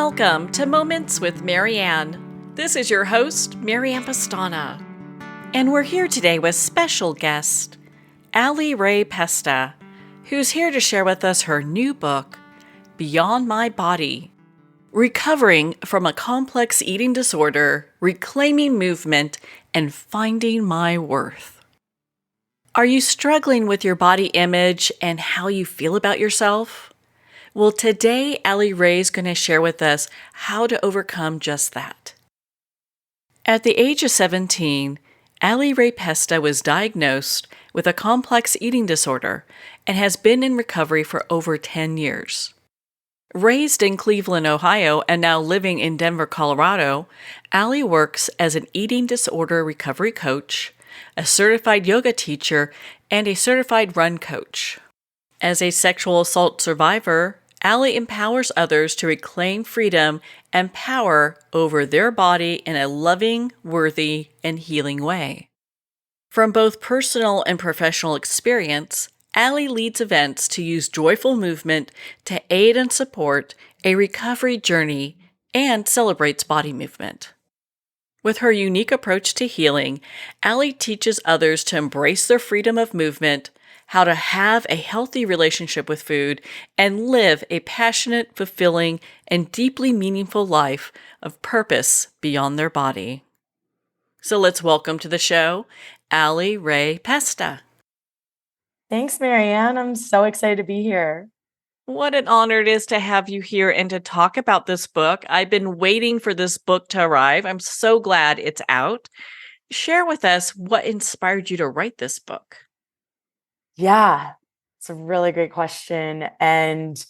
Welcome to Moments with Marianne. This is your host, Marianne Pestana. And we're here today with special guest, Ally Rae Pesta, who's here to share with us her new book, Beyond My Body, Recovering from a Complex Eating Disorder, Reclaiming Movement, and Finding My Worth. Are you struggling with your body image and how you feel about yourself? Well, today, Ally Rae is going to share with us how to overcome just that. At the age of 17, Ally Rae Pesta was diagnosed with a complex eating disorder and has been in recovery for over 10 years. Raised in Cleveland, Ohio, and now living in Denver, Colorado, Ally works as an eating disorder recovery coach, a certified yoga teacher, and a certified run coach. As a sexual assault survivor, Ally empowers others to reclaim freedom and power over their body in a loving, worthy, and healing way. From both personal and professional experience, Ally leads events to use joyful movement to aid and support a recovery journey and celebrates body movement. With her unique approach to healing, Ally teaches others to embrace their freedom of movement, how to have a healthy relationship with food, and live a passionate, fulfilling, and deeply meaningful life of purpose beyond their body. So let's welcome to the show, Ally Rae Pesta. Thanks, Marianne. I'm so excited to be here. What an honor it is to have you here and to talk about this book. I've been waiting for this book to arrive. I'm so glad it's out. Share with us what inspired you to write this book. Yeah, it's a really great question. And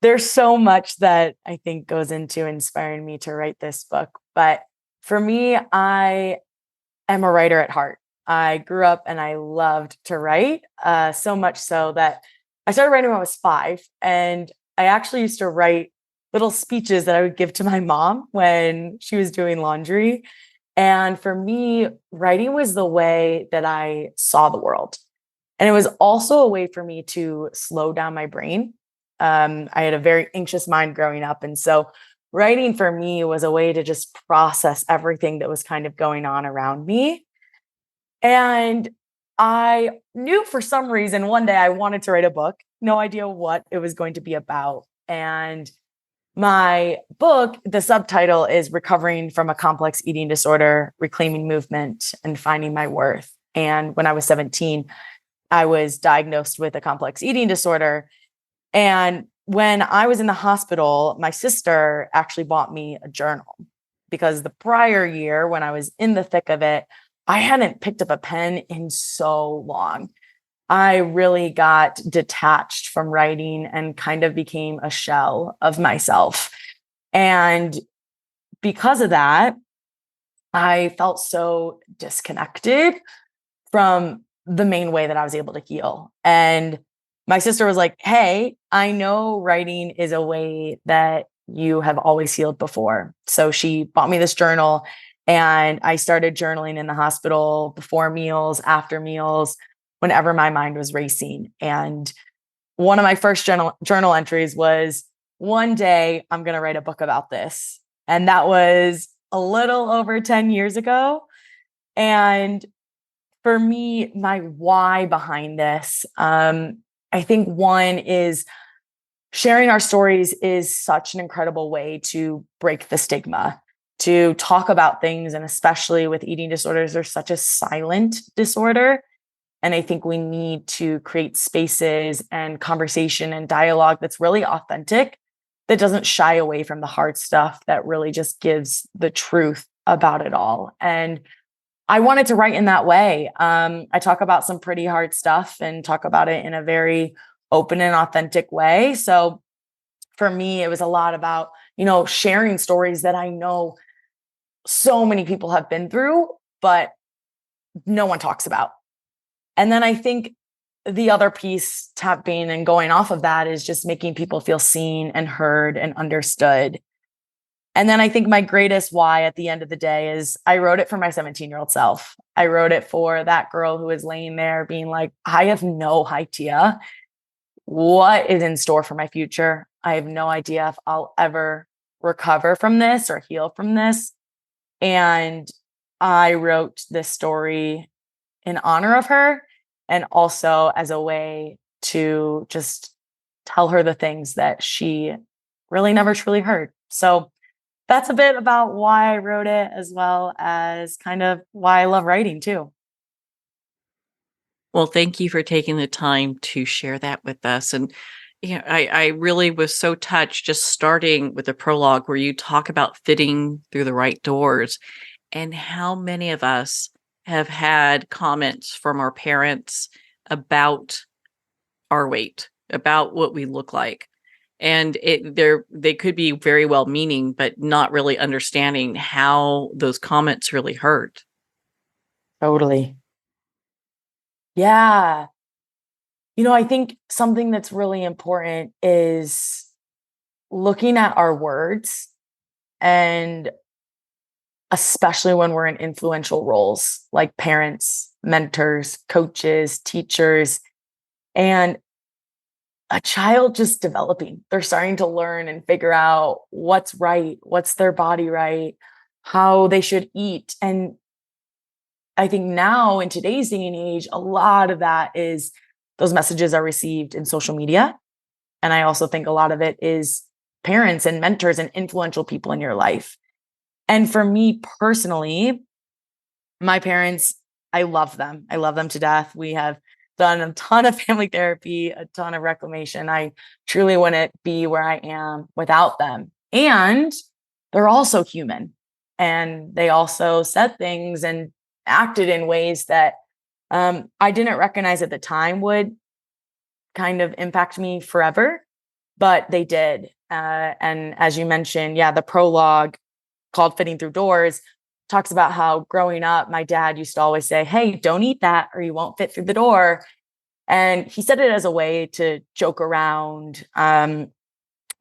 there's so much that I think goes into inspiring me to write this book. But for me, I am a writer at heart. I grew up and I loved to write, so much so that I started writing when I was 5. And I actually used to write little speeches that I would give to my mom when she was doing laundry. And for me, writing was the way that I saw the world. And it was also a way for me to slow down my brain. I had a very anxious mind growing up. And so writing for me was a way to just process everything that was kind of going on around me. And I knew for some reason one day I wanted to write a book, no idea what it was going to be about. And my book, the subtitle is Recovering from a Complex Eating Disorder, Reclaiming Movement, and Finding My Worth. And when I was 17, I was diagnosed with a complex eating disorder. And when I was in the hospital, my sister actually bought me a journal because the prior year, when I was in the thick of it, I hadn't picked up a pen in so long. I really got detached from writing and kind of became a shell of myself. And because of that, I felt so disconnected from the main way that I was able to heal. And my sister was like, hey, I know writing is a way that you have always healed before. So she bought me this journal and I started journaling in the hospital before meals, after meals, whenever my mind was racing. And one of my first journal entries was, one day I'm going to write a book about this. And that was a little over 10 years ago. And for me, my why behind this, I think one is sharing our stories is such an incredible way to break the stigma, to talk about things. And especially with eating disorders, there's such a silent disorder. And I think we need to create spaces and conversation and dialogue that's really authentic, that doesn't shy away from the hard stuff, that really just gives the truth about it all. And I wanted to write in that way. I talk about some pretty hard stuff and talk about it in a very open and authentic way. So for me, it was a lot about, sharing stories that I know so many people have been through, but no one talks about. And then I think the other piece, tapping and going off of that, is just making people feel seen and heard and understood. And then I think my greatest why at the end of the day is I wrote it for my 17-year-old self. I wrote it for that girl who was laying there being like, I have no idea what is in store for my future. I have no idea if I'll ever recover from this or heal from this. And I wrote this story in honor of her and also as a way to just tell her the things that she really never truly heard. So that's a bit about why I wrote it, as well as kind of why I love writing too. Well, thank you for taking the time to share that with us. And I really was so touched just starting with the prologue where you talk about fitting through the right doors and how many of us have had comments from our parents about our weight, about what we look like. And they could be very well meaning, but not really understanding how those comments really hurt. Totally. Yeah. I think something that's really important is looking at our words, and especially when we're in influential roles like parents, mentors, coaches, teachers, and a child just developing. They're starting to learn and figure out what's right, what's their body right, how they should eat. And I think now in today's day and age, a lot of that is those messages are received in social media. And I also think a lot of it is parents and mentors and influential people in your life. And for me personally, my parents, I love them. I love them to death. We have done a ton of family therapy, a ton of reclamation. I truly wouldn't be where I am without them. And they're also human. And they also said things and acted in ways that I didn't recognize at the time would kind of impact me forever, but they did. And as you mentioned, yeah, the prologue called Fitting Through Doors talks about how growing up, my dad used to always say, "Hey, don't eat that or you won't fit through the door." And he said it as a way to joke around. I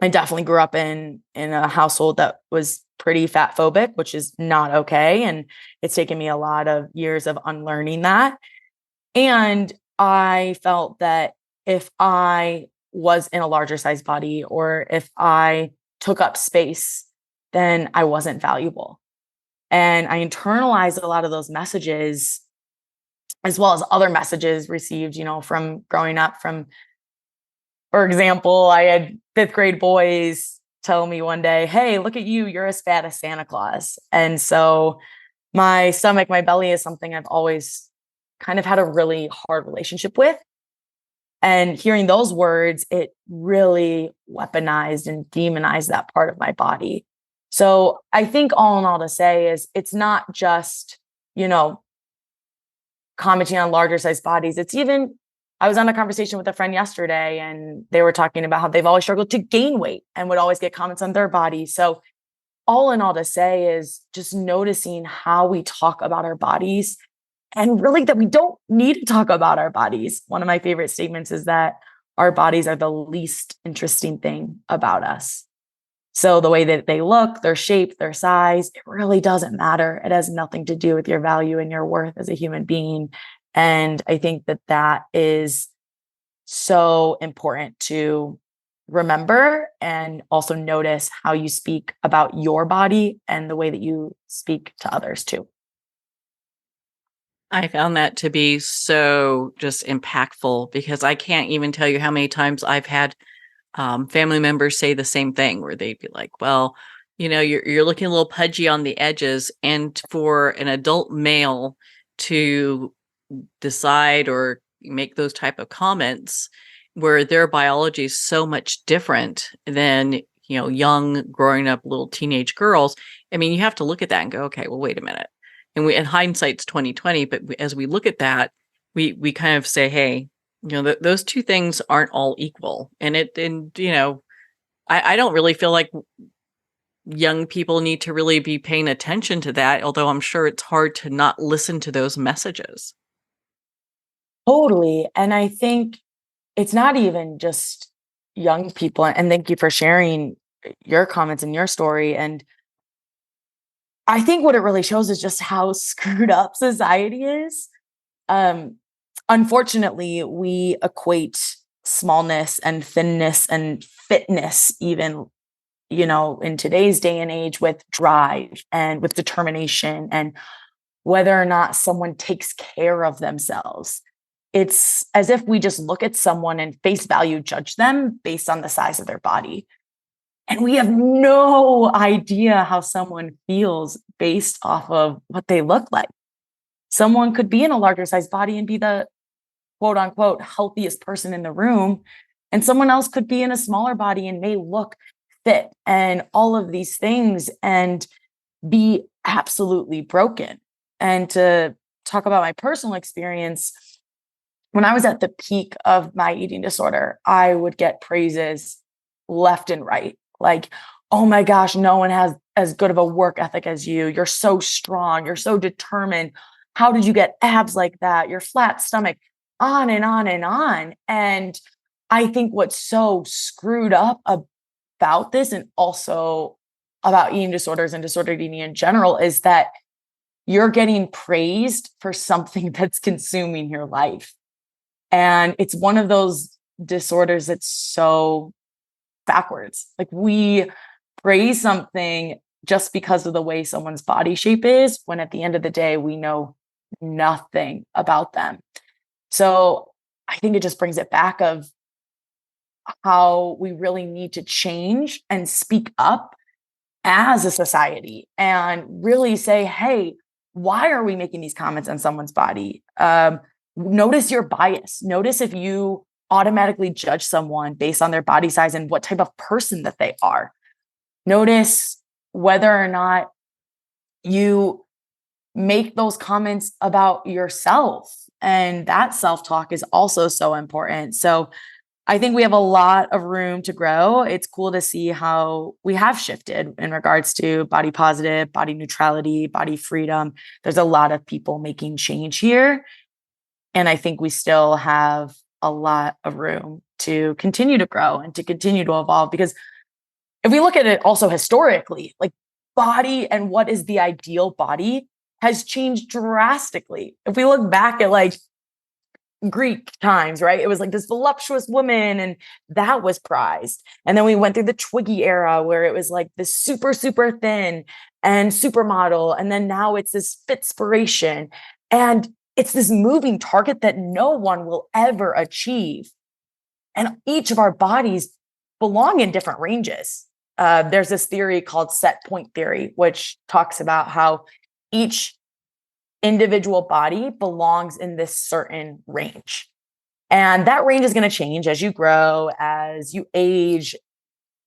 definitely grew up in a household that was pretty fat phobic, which is not okay. And it's taken me a lot of years of unlearning that. And I felt that if I was in a larger size body or if I took up space, then I wasn't valuable. And I internalized a lot of those messages, as well as other messages received, from growing up. From, for example, I had fifth grade boys tell me one day, "Hey, look at you, you're as fat as Santa Claus." And so my stomach, my belly is something I've always kind of had a really hard relationship with. And hearing those words, it really weaponized and demonized that part of my body. So I think all in all to say is it's not just, you know, commenting on larger size bodies. It's even, I was on a conversation with a friend yesterday and they were talking about how they've always struggled to gain weight and would always get comments on their body. So all in all to say is just noticing how we talk about our bodies, and really that we don't need to talk about our bodies. One of my favorite statements is that our bodies are the least interesting thing about us. So the way that they look, their shape, their size, it really doesn't matter. It has nothing to do with your value and your worth as a human being. And I think that that is so important to remember, and also notice how you speak about your body and the way that you speak to others too. I found that to be so just impactful because I can't even tell you how many times I've had family members say the same thing where they'd be like, "Well, you're looking a little pudgy on the edges," and for an adult male to decide or make those type of comments where their biology is so much different than young growing up little teenage girls. I mean, you have to look at that and go, okay, well, wait a minute. And hindsight's 2020, but as we look at that, we kind of say, hey, those two things aren't all equal. I don't really feel like young people need to really be paying attention to that, although I'm sure it's hard to not listen to those messages. Totally. And I think it's not even just young people. And thank you for sharing your comments and your story. And I think what it really shows is just how screwed up society is. Um, Unfortunately, we equate smallness and thinness and fitness even, in today's day and age with drive and with determination and whether or not someone takes care of themselves. It's as if we just look at someone and face value judge them based on the size of their body. And we have no idea how someone feels based off of what they look like. Someone could be in a larger size body and be the quote unquote healthiest person in the room. And someone else could be in a smaller body and may look fit and all of these things and be absolutely broken. And to talk about my personal experience, when I was at the peak of my eating disorder, I would get praises left and right. Like, oh my gosh, no one has as good of a work ethic as you. You're so strong. You're so determined. How did you get abs like that? Your flat stomach, on and on and on. And I think what's so screwed up about this and also about eating disorders and disordered eating in general is that you're getting praised for something that's consuming your life. And it's one of those disorders that's so backwards. Like we praise something just because of the way someone's body shape is, when at the end of the day, we know nothing about them. So I think it just brings it back of how we really need to change and speak up as a society and really say, hey, why are we making these comments on someone's body? Notice your bias. Notice if you automatically judge someone based on their body size and what type of person that they are. Notice whether or not you make those comments about yourself. And that self-talk is also so important. So I think we have a lot of room to grow. It's cool to see how we have shifted in regards to body positive, body neutrality, body freedom. There's a lot of people making change here. And I think we still have a lot of room to continue to grow and to continue to evolve. Because if we look at it also historically, like body and what is the ideal body has changed drastically. If we look back at like Greek times, right? It was like this voluptuous woman and that was prized. And then we went through the Twiggy era where it was like this super, super thin and supermodel. And then now it's this fitspiration. And it's this moving target that no one will ever achieve. And each of our bodies belong in different ranges. There's this theory called set point theory, which talks about how each individual body belongs in this certain range. And that range is going to change as you grow, as you age,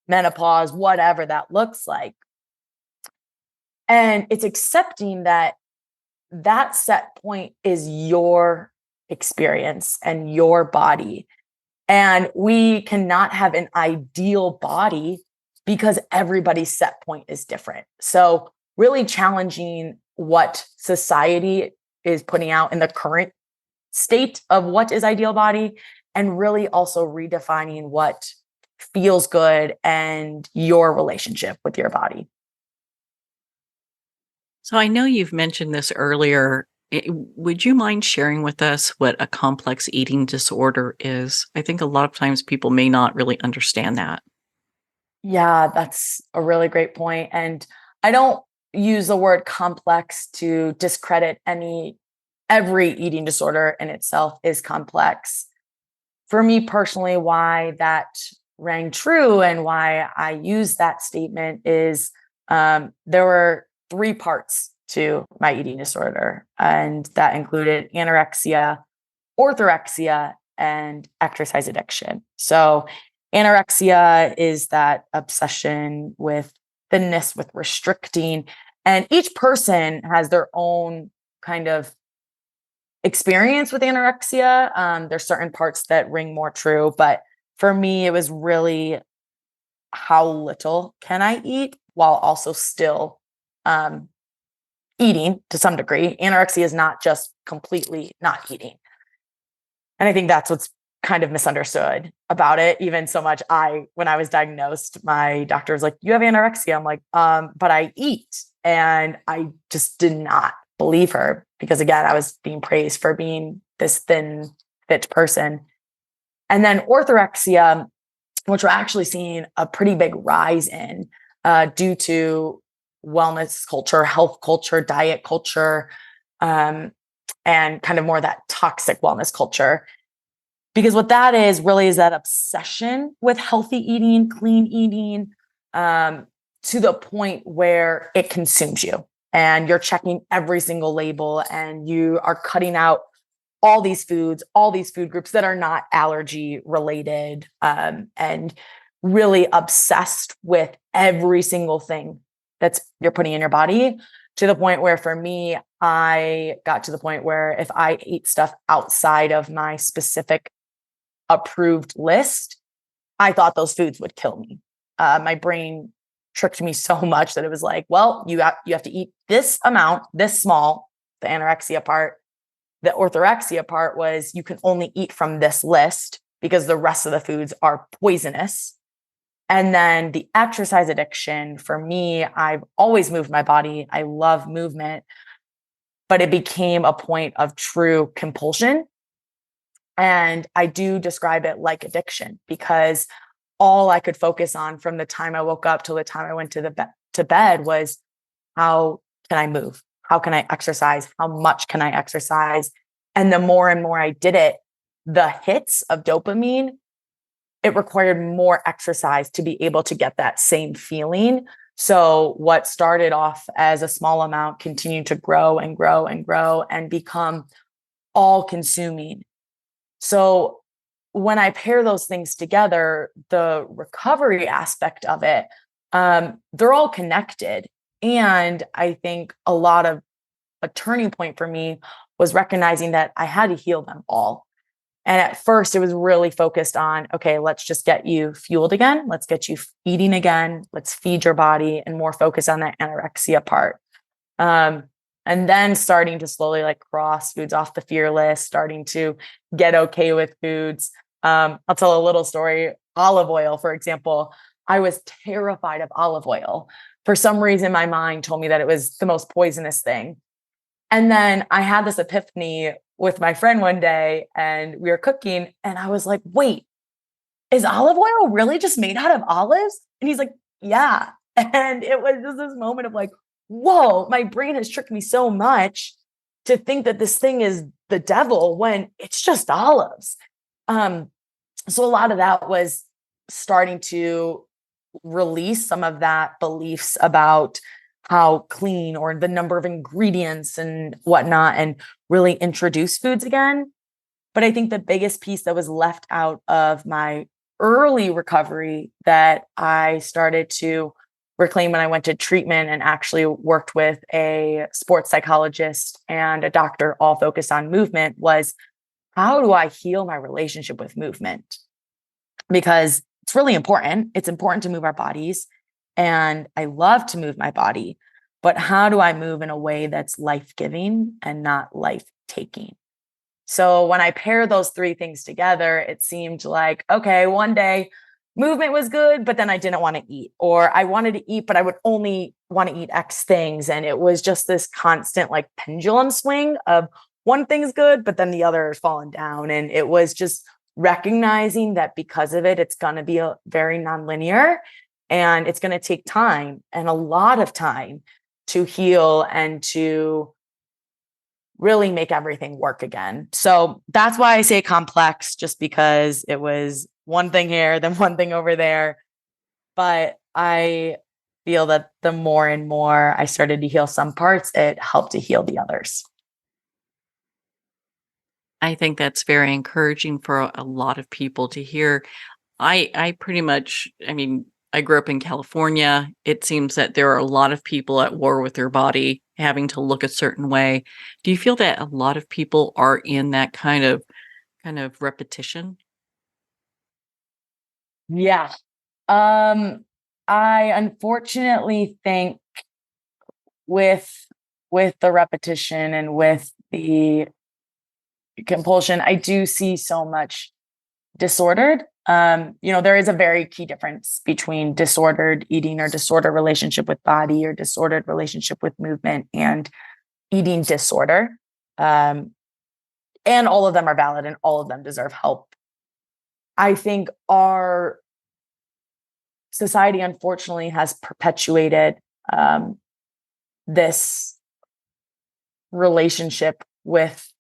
menopause, whatever that looks like. And it's accepting that that set point is your experience and your body. And we cannot have an ideal body because everybody's set point is different. So really challenging what society is putting out in the current state of what is ideal body, and really also redefining what feels good and your relationship with your body. So I know you've mentioned this earlier. Would you mind sharing with us what a complex eating disorder is? I think a lot of times people may not really understand that. Yeah, that's a really great point. And I don't use the word complex to discredit every eating disorder in itself is complex. For me personally, why that rang true and why I use that statement is there were 3 parts to my eating disorder, and that included anorexia, orthorexia, and exercise addiction. So anorexia is that obsession with thinness, with restricting, and each person has their own kind of experience with anorexia. There's certain parts that ring more true, but for me, it was really how little can I eat while also still eating to some degree. Anorexia is not just completely not eating. And I think that's what's kind of misunderstood about it. Even so much, when I was diagnosed, my doctor was like, "You have anorexia." I'm like, but I eat. And I just did not believe her because again, I was being praised for being this thin, fit person. And then orthorexia which we're actually seeing a pretty big rise in due to wellness culture, health culture, diet culture, and kind of more that toxic wellness culture. Because what that is really is that obsession with healthy eating, clean eating, to the point where it consumes you and you're checking every single label and you are cutting out all these foods, all these food groups that are not allergy related, and really obsessed with every single thing that's you're putting in your body, to the point where for me, I got to the point where if I ate stuff outside of my specific approved list, I thought those foods would kill me. My brain tricked me so much that it was like, well, you have to eat this amount, this small, the anorexia part. The orthorexia part was you can only eat from this list because the rest of the foods are poisonous. And then the exercise addiction, for me, I've always moved my body. I love movement, but it became a point of true compulsion. And I do describe it like addiction because all I could focus on from the time I woke up till the time I went to bed was, how can I move? How can I exercise? How much can I exercise? And the more and more I did it, the hits of dopamine, it required more exercise to be able to get that same feeling. So what started off as a small amount continued to grow and grow and grow and become all consuming. So when I pair those things together, the recovery aspect of it, they're all connected. And I think a turning point for me was recognizing that I had to heal them all. And at first it was really focused on, okay, let's just get you fueled again. Let's get you eating again. Let's feed your body, and more focus on that anorexia part. And then starting to slowly like cross foods off the fear list, starting to get okay with foods. I'll tell a little story. Olive oil, for example. I was terrified of olive oil. For some reason, my mind told me that it was the most poisonous thing. And then I had this epiphany with my friend one day, and we were cooking, and I was like, wait, is olive oil really just made out of olives? And he's like, yeah. And it was just this moment of like, whoa, my brain has tricked me so much to think that this thing is the devil when it's just olives. So a lot of that was starting to release some of that beliefs about how clean or the number of ingredients and whatnot, and really introduce foods again. But I think the biggest piece that was left out of my early recovery that I started to reclaim when I went to treatment and actually worked with a sports psychologist and a doctor, all focused on movement, was, how do I heal my relationship with movement? Because it's really important. It's important to move our bodies. And I love to move my body. But how do I move in a way that's life-giving and not life-taking? So when I pair those three things together, it seemed like, okay, one day movement was good, but then I didn't want to eat, or I wanted to eat, but I would only want to eat X things. And it was just this constant like pendulum swing of one thing's good, but then the other is falling down. And it was just recognizing that because of it, it's going to be a very nonlinear, and it's going to take time, and a lot of time, to heal and to really make everything work again. So that's why I say complex, just because it was one thing here, then one thing over there. But I feel that the more and more I started to heal some parts, it helped to heal the others. I think that's very encouraging for a lot of people to hear. I pretty much, I mean, I grew up in California. It seems that there are a lot of people at war with their body, having to look a certain way. Do you feel that a lot of people are in that kind of repetition? Yeah. Um, I unfortunately think with the repetition and with the compulsion, I do see so much disordered. There is a very key difference between disordered eating or disordered relationship with body or disordered relationship with movement and eating disorder. And all of them are valid and all of them deserve help. I think our society, unfortunately, has perpetuated this relationship with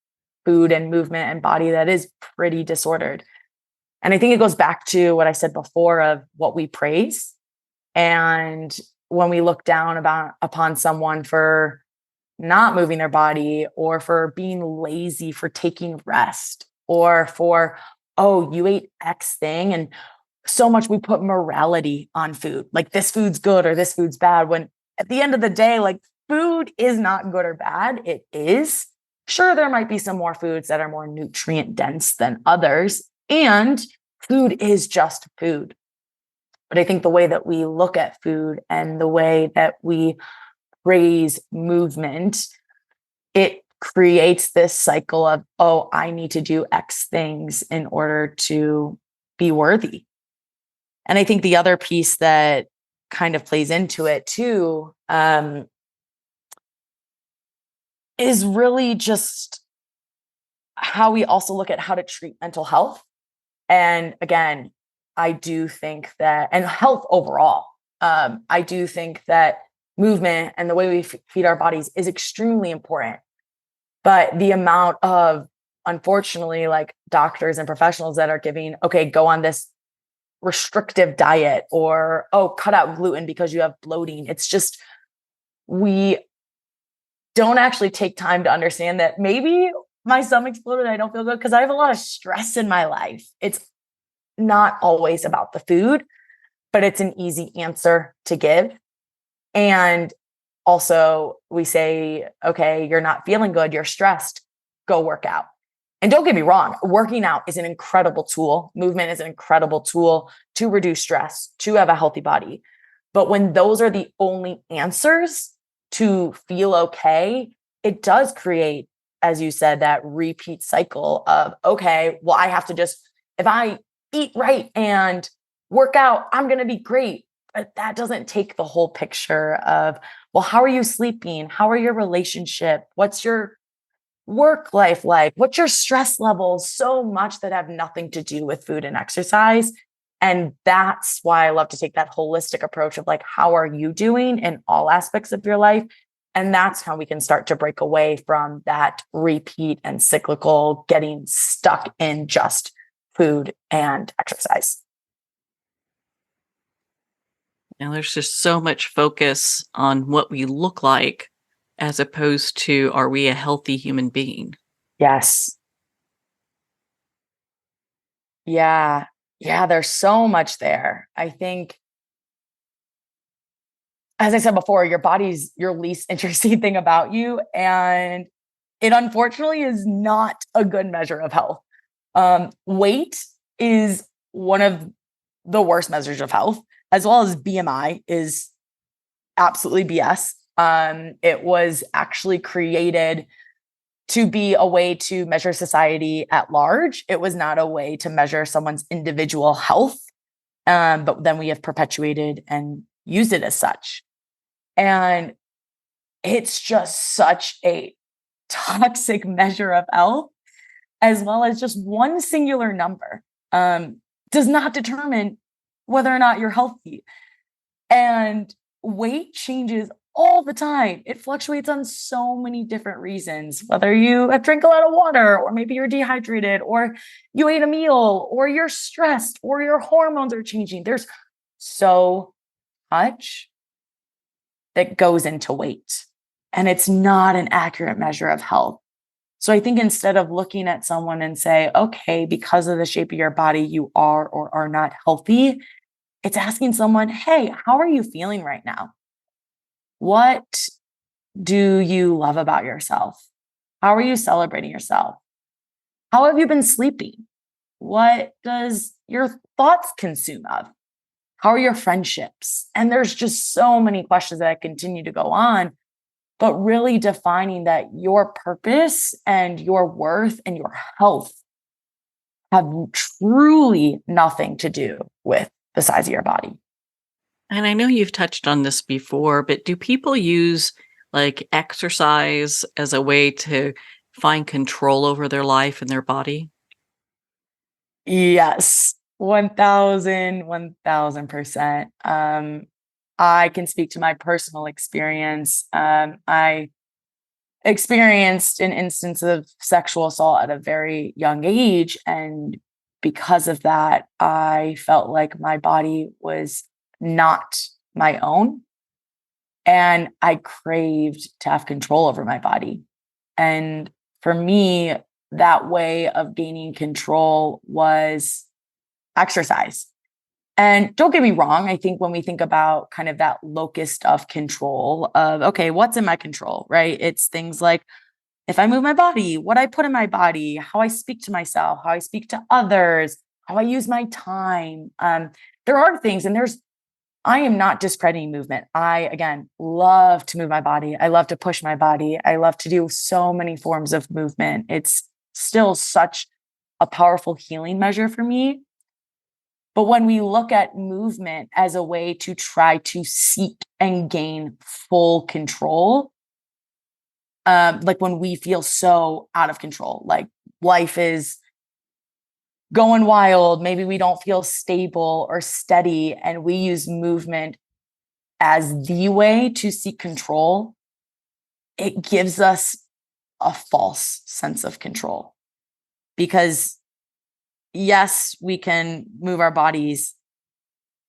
food and movement and body that is pretty disordered. And I think it goes back to what I said before of what we praise. And when we look down upon someone for not moving their body, or for being lazy, for taking rest, or for, oh, you ate X thing. And so much we put morality on food, like this food's good or this food's bad, when at the end of the day, like, food is not good or bad. It is. Sure, there might be some more foods that are more nutrient dense than others, and food is just food. But I think the way that we look at food and the way that we praise movement, it creates this cycle of, oh, I need to do X things in order to be worthy. And I think the other piece that kind of plays into it too, is really just how we also look at how to treat mental health. And again, I do think that, and health overall, I do think that movement and the way we feed our bodies is extremely important. But the amount of, unfortunately, like doctors and professionals that are giving, okay, go on this restrictive diet, or, oh, cut out gluten because you have bloating. It's just, we don't actually take time to understand that maybe my stomach's bloated, I don't feel good because I have a lot of stress in my life. It's not always about the food, but it's an easy answer to give. And also we say, okay, you're not feeling good, you're stressed, go work out. And don't get me wrong, working out is an incredible tool. Movement is an incredible tool to reduce stress, to have a healthy body. But when those are the only answers to feel okay, it does create, as you said, that repeat cycle of, okay, well, I have to just, if I eat right and work out, I'm going to be great. But that doesn't take the whole picture of, well, how are you sleeping? How are your relationship? What's your work life like? What's your stress levels? So much that have nothing to do with food and exercise. And that's why I love to take that holistic approach of like, how are you doing in all aspects of your life? And that's how we can start to break away from that repeat and cyclical getting stuck in just food and exercise. Now, there's just so much focus on what we look like as opposed to, are we a healthy human being? Yes. Yeah. Yeah. There's so much there. I think, as I said before, your body's your least interesting thing about you. And it unfortunately is not a good measure of health. Weight is one of the worst measures of health, as well as BMI is absolutely BS. It was actually created to be a way to measure society at large. It was not a way to measure someone's individual health. But then we have perpetuated and used it as such. And it's just such a toxic measure of health, as well as just one singular number does not determine whether or not you're healthy. And weight changes all the time. It fluctuates on so many different reasons, whether you have drank a lot of water, or maybe you're dehydrated, or you ate a meal, or you're stressed, or your hormones are changing. There's so much that goes into weight, and it's not an accurate measure of health. So I think instead of looking at someone and say, okay, because of the shape of your body, you are or are not healthy, it's asking someone, hey, how are you feeling right now? What do you love about yourself? How are you celebrating yourself? How have you been sleeping? What does your thoughts consume of? How are your friendships? And there's just so many questions that continue to go on, but really defining that your purpose and your worth and your health have truly nothing to do with the size of your body. And I know you've touched on this before, but do people use like exercise as a way to find control over their life and their body? Yes. 1000%. I can speak to my personal experience. I experienced an instance of sexual assault at a very young age. And because of that, I felt like my body was not my own. And I craved to have control over my body. And for me, that way of gaining control was exercise. And don't get me wrong, I think when we think about kind of that locus of control of, okay, what's in my control, right? It's things like if I move my body, what I put in my body, how I speak to myself, how I speak to others, how I use my time. There are things, and I am not discrediting movement. I, again, love to move my body. I love to push my body. I love to do so many forms of movement. It's still such a powerful healing measure for me. But when we look at movement as a way to try to seek and gain full control, like when we feel so out of control, like life is going wild, maybe we don't feel stable or steady, and we use movement as the way to seek control, it gives us a false sense of control. Because yes, we can move our bodies,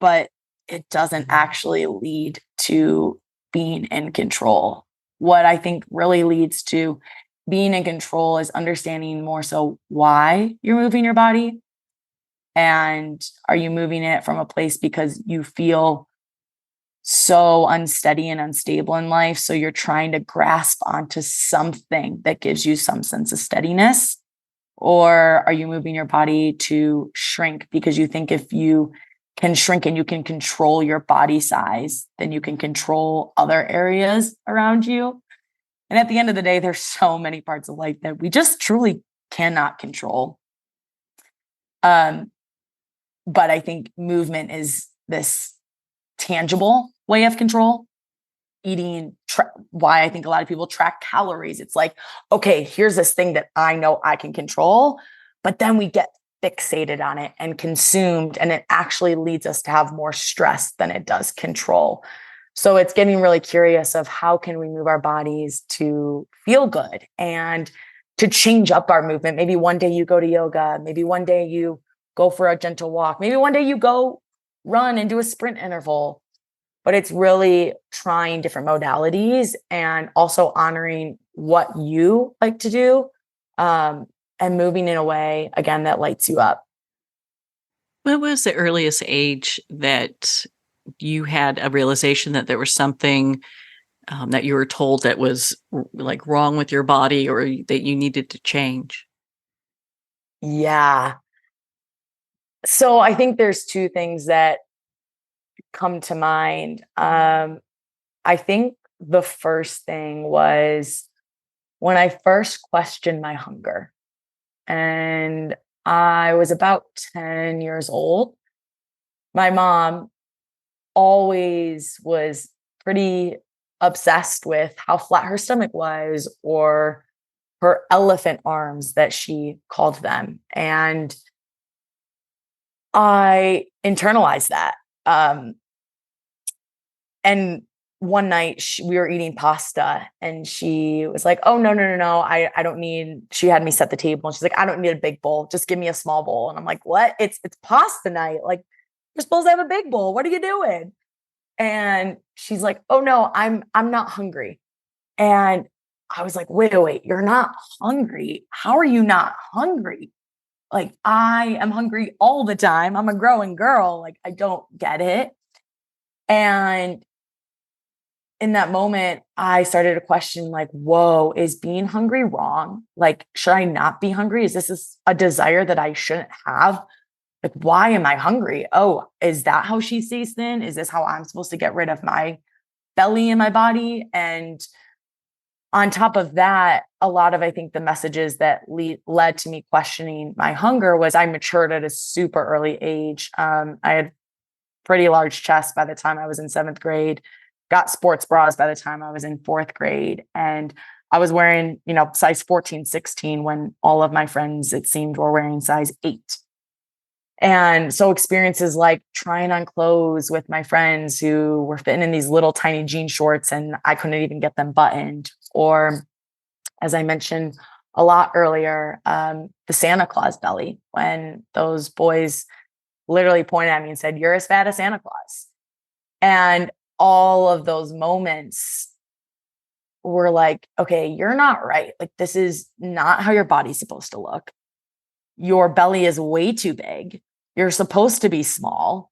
but it doesn't actually lead to being in control. What I think really leads to being in control is understanding more so why you're moving your body. And are you moving it from a place because you feel so unsteady and unstable in life? So you're trying to grasp onto something that gives you some sense of steadiness? Or are you moving your body to shrink because you think if you can shrink and you can control your body size, then you can control other areas around you? And at the end of the day, there's so many parts of life that we just truly cannot control. But I think movement is this tangible way of control. Eating, why I think a lot of people track calories. It's like, okay, here's this thing that I know I can control, but then we get fixated on it and consumed, and it actually leads us to have more stress than it does control. So it's getting really curious of how can we move our bodies to feel good and to change up our movement. Maybe one day you go to yoga, maybe one day you go for a gentle walk, maybe one day you go run and do a sprint interval. But it's really trying different modalities and also honoring what you like to do, and moving in a way, again, that lights you up. What was the earliest age that you had a realization that there was something that you were told that was like wrong with your body or that you needed to change? Yeah. So I think there's two things that come to mind. I think the first thing was when I first questioned my hunger. And I was about 10 years old. My mom always was pretty obsessed with how flat her stomach was, or her elephant arms that she called them. And I internalized that. And one night we were eating pasta and she was like, oh, no. I don't need, she had me set the table and she's like, I don't need a big bowl. Just give me a small bowl. And I'm like, what? It's pasta night. Like, you're supposed to have a big bowl. What are you doing? And she's like, oh no, I'm not hungry. And I was like, wait, you're not hungry. How are you not hungry? Like, I am hungry all the time. I'm a growing girl. Like, I don't get it. And in that moment, I started to question, like, whoa, is being hungry wrong? Like, should I not be hungry? Is this a desire that I shouldn't have? Like, why am I hungry? Oh, is that how she stays thin? Is this how I'm supposed to get rid of my belly in my body? And on top of that, a lot of, I think, the messages that led to me questioning my hunger was I matured at a super early age. I had pretty large chest by the time I was in seventh grade, got sports bras by the time I was in fourth grade. And I was wearing, size 14, 16 when all of my friends, it seemed, were wearing size 8. And so experiences like trying on clothes with my friends who were fitting in these little tiny jean shorts and I couldn't even get them buttoned. Or, as I mentioned a lot earlier, the Santa Claus belly, when those boys literally pointed at me and said, "You're as fat as Santa Claus." And all of those moments were like, okay, you're not right. Like, this is not how your body's supposed to look. Your belly is way too big. You're supposed to be small.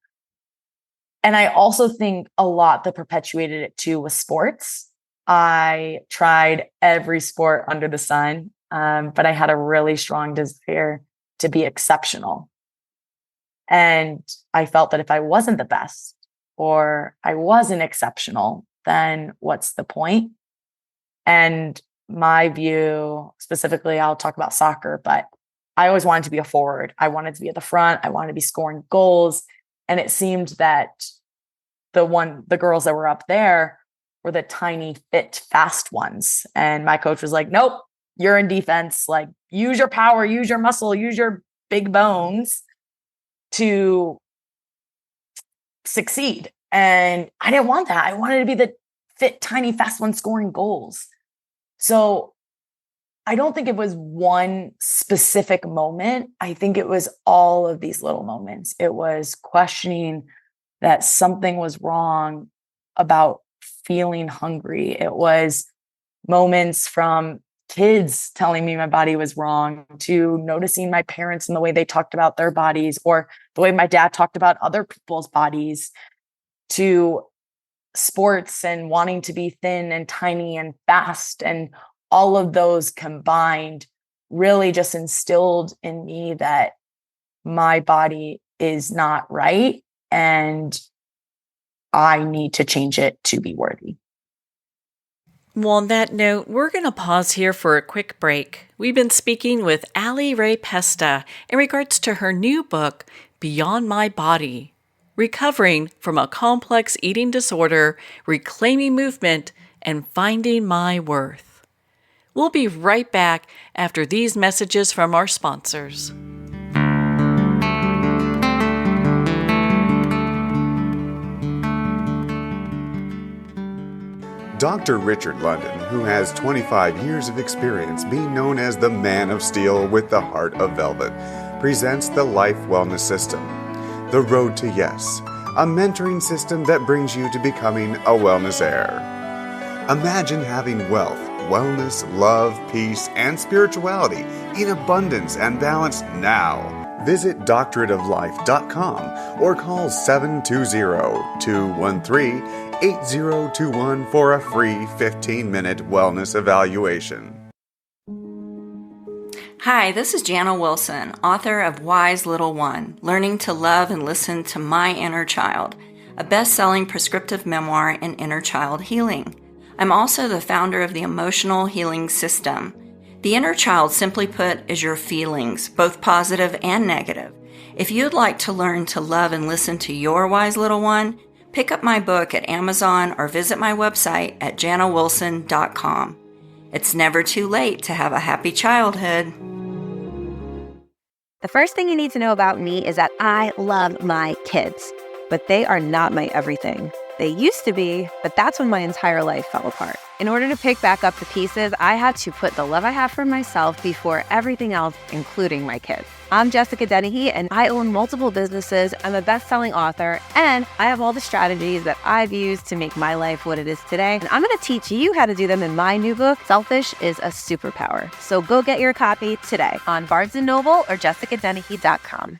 And I also think a lot that perpetuated it too was sports. I tried every sport under the sun, but I had a really strong desire to be exceptional. And I felt that if I wasn't the best or I wasn't exceptional, then what's the point? And my view, specifically, I'll talk about soccer, but I always wanted to be a forward. I wanted to be at the front. I wanted to be scoring goals. And it seemed that the girls that were up there were the tiny, fit, fast ones. And my coach was like, nope, you're in defense. Like, use your power, use your muscle, use your big bones to succeed. And I didn't want that. I wanted to be the fit, tiny, fast one scoring goals. So I don't think it was one specific moment. I think it was all of these little moments. It was questioning that something was wrong about feeling hungry. It was moments from kids telling me my body was wrong, to noticing my parents and the way they talked about their bodies, or the way my dad talked about other people's bodies, to sports and wanting to be thin and tiny and fast. And all of those combined really just instilled in me that my body is not right and I need to change it to be worthy. Well, on that note, we're going to pause here for a quick break. We've been speaking with Ally Rae Pesta in regards to her new book, Beyond My Body: Recovering from a Complex Eating Disorder, Reclaiming Movement, and Finding My Worth. We'll be right back after these messages from our sponsors. Dr. Richard London, who has 25 years of experience being known as the Man of Steel with the Heart of Velvet, presents the Life Wellness System, The Road to Yes, a mentoring system that brings you to becoming a wellness heir. Imagine having wealth, wellness, love, peace, and spirituality in abundance and balance now. Visit doctorateoflife.com or call 720-213-8021 for a free 15-minute wellness evaluation. Hi, this is Jana Wilson, author of Wise Little One, Learning to Love and Listen to My Inner Child, a best-selling prescriptive memoir in inner child healing. I'm also the founder of the Emotional Healing System. The inner child, simply put, is your feelings, both positive and negative. If you'd like to learn to love and listen to your wise little one, pick up my book at Amazon or visit my website at janawilson.com. It's never too late to have a happy childhood. The first thing you need to know about me is that I love my kids, but they are not my everything. They used to be, but that's when my entire life fell apart. In order to pick back up the pieces, I had to put the love I have for myself before everything else, including my kids. I'm Jessica Dennehy, and I own multiple businesses. I'm a best-selling author, and I have all the strategies that I've used to make my life what it is today. And I'm going to teach you how to do them in my new book, Selfish is a Superpower. So go get your copy today on Barnes & Noble or jessicadennehy.com.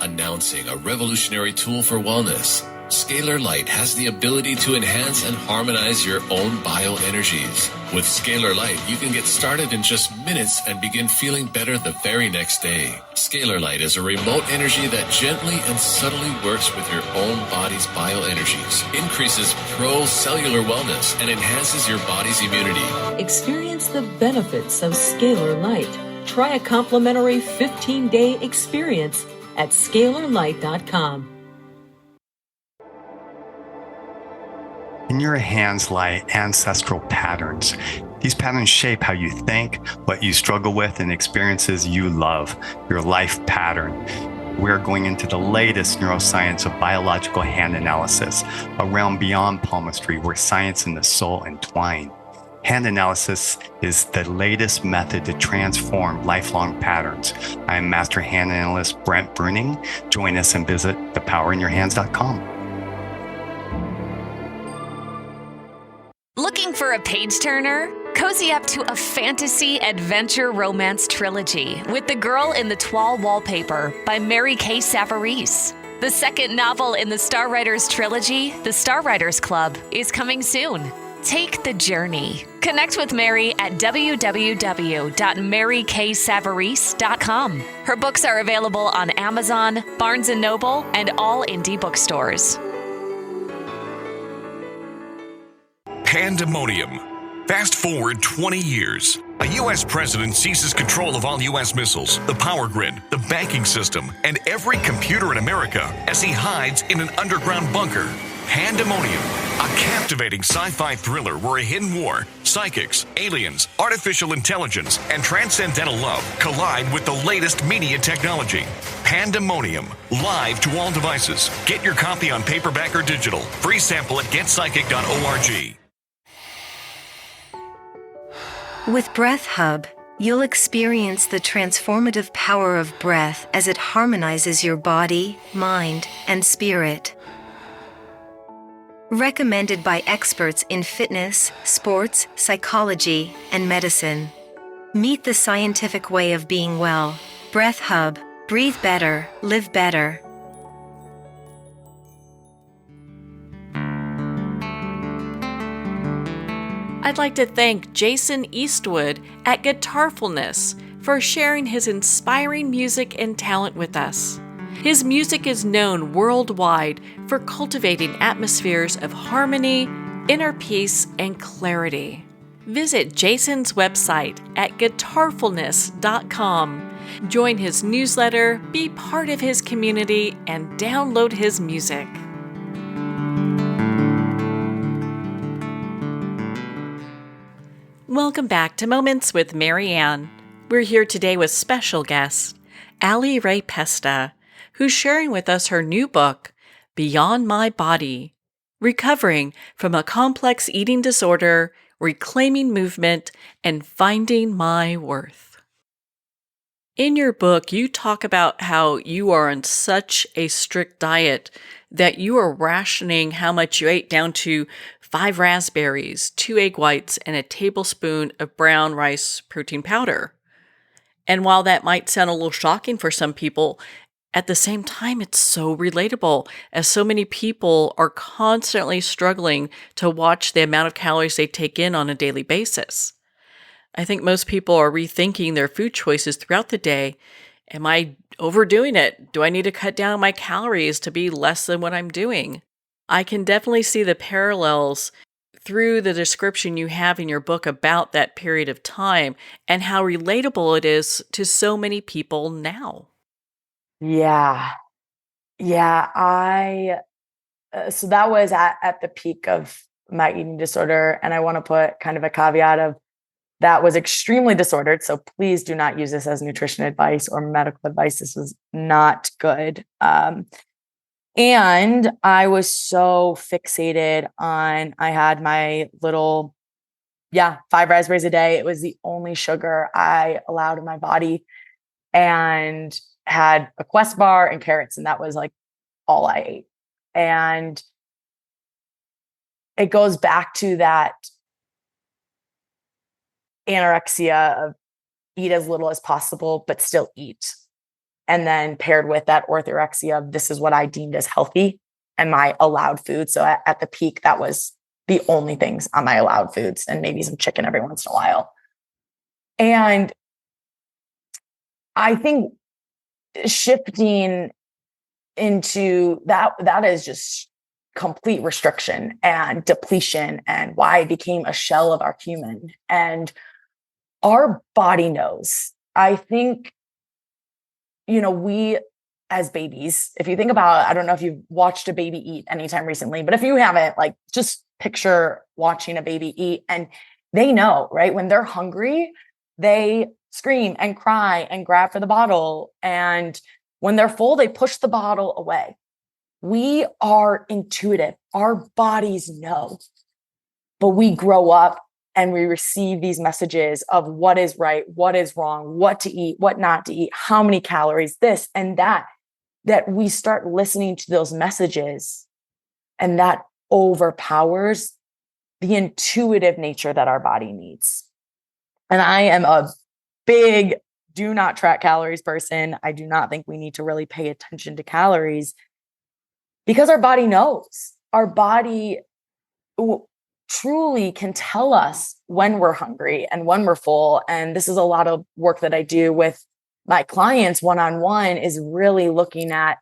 Announcing a revolutionary tool for wellness. Scalar Light has the ability to enhance and harmonize your own bioenergies. With Scalar Light, you can get started in just minutes and begin feeling better the very next day. Scalar Light is a remote energy that gently and subtly works with your own body's bioenergies, increases pro-cellular wellness, and enhances your body's immunity. Experience the benefits of Scalar Light. Try a complimentary 15-day experience at scalarlight.com. In your hands lie ancestral patterns. These patterns shape how you think, what you struggle with, and experiences you love, your life pattern. we're going into the latest neuroscience of biological hand analysis, a realm beyond palmistry where science and the soul entwine. Hand analysis is the latest method to transform lifelong patterns. I am Master Hand Analyst Brent Bruning. Join us and visit thepowerinyourhands.com. Looking for a page turner? Cozy up to a fantasy adventure romance trilogy with The Girl in the Toile Wallpaper by Mary Kay Savarese. The second novel in the Star Writers trilogy, The Star Writers Club, is coming soon. Take the journey. Connect with Mary at www.maryksavarese.com. Her books are available on Amazon, Barnes & Noble, and all indie bookstores. Pandemonium. Fast forward 20 years. A U.S. president seizes control of all U.S. missiles, the power grid, the banking system, and every computer in America as he hides in an underground bunker. Pandemonium, a captivating sci-fi thriller where a hidden war, psychics, aliens, artificial intelligence, and transcendental love collide with the latest media technology. Pandemonium, live to all devices. Get your copy on paperback or digital. Free sample at getpsychic.org. With Breath Hub, you'll experience the transformative power of breath as it harmonizes your body, mind, and spirit. Recommended by experts in fitness, sports, psychology, and medicine. Meet the scientific way of being well. Breath Hub. Breathe better, live better. I'd like to thank Jason Eastwood at Guitarfulness for sharing his inspiring music and talent with us. His music is known worldwide for cultivating atmospheres of harmony, inner peace, and clarity. Visit Jason's website at guitarfulness.com. Join his newsletter, be part of his community, and download his music. Welcome back to Moments with Marianne. We're here today with special guest, Ally Rae Pesta, who's sharing with us her new book, Beyond My Body, Recovering from a Complex Eating Disorder, Reclaiming Movement, and Finding My Worth. In your book, you talk about how you are on such a strict diet that you are rationing how much you ate down to 5 raspberries, 2 egg whites, and a tablespoon of brown rice protein powder. And while that might sound a little shocking for some people, at the same time, it's so relatable, as so many people are constantly struggling to watch the amount of calories they take in on a daily basis. I think most people are rethinking their food choices throughout the day. Am I overdoing it? Do I need to cut down my calories to be less than what I'm doing? I can definitely see the parallels through the description you have in your book about that period of time and how relatable it is to so many people now. Yeah. So that was at the peak of my eating disorder. And I want to put kind of a caveat of that was extremely disordered. So please do not use this as nutrition advice or medical advice. This was not good. And I was so fixated on, I had my little, 5 raspberries a day. It was the only sugar I allowed in my body, and had a Quest bar and carrots. And that was like all I ate. And it goes back to that anorexia of eat as little as possible, but still eat. And then paired with that orthorexia of this is what I deemed as healthy and my allowed food. So at the peak, that was the only things on my allowed foods, and maybe some chicken every once in a while. And I think shifting into that is just complete restriction and depletion, and why I became a shell of our human. And our body knows. I think, we as babies, if you think about, I don't know if you've watched a baby eat anytime recently, but if you haven't, just picture watching a baby eat, and they know, right? When they're hungry, they scream and cry and grab for the bottle. And When they're full, they push the bottle away. We are intuitive. Our bodies know, but we grow up and we receive these messages of what is right, what is wrong, what to eat, what not to eat, how many calories, this and that we start listening to those messages, and that overpowers the intuitive nature that our body needs. And I am a big do not track calories person. I do not think we need to really pay attention to calories because our body knows. Our body truly can tell us when we're hungry and when we're full. And this is a lot of work that I do with my clients one-on-one, is really looking at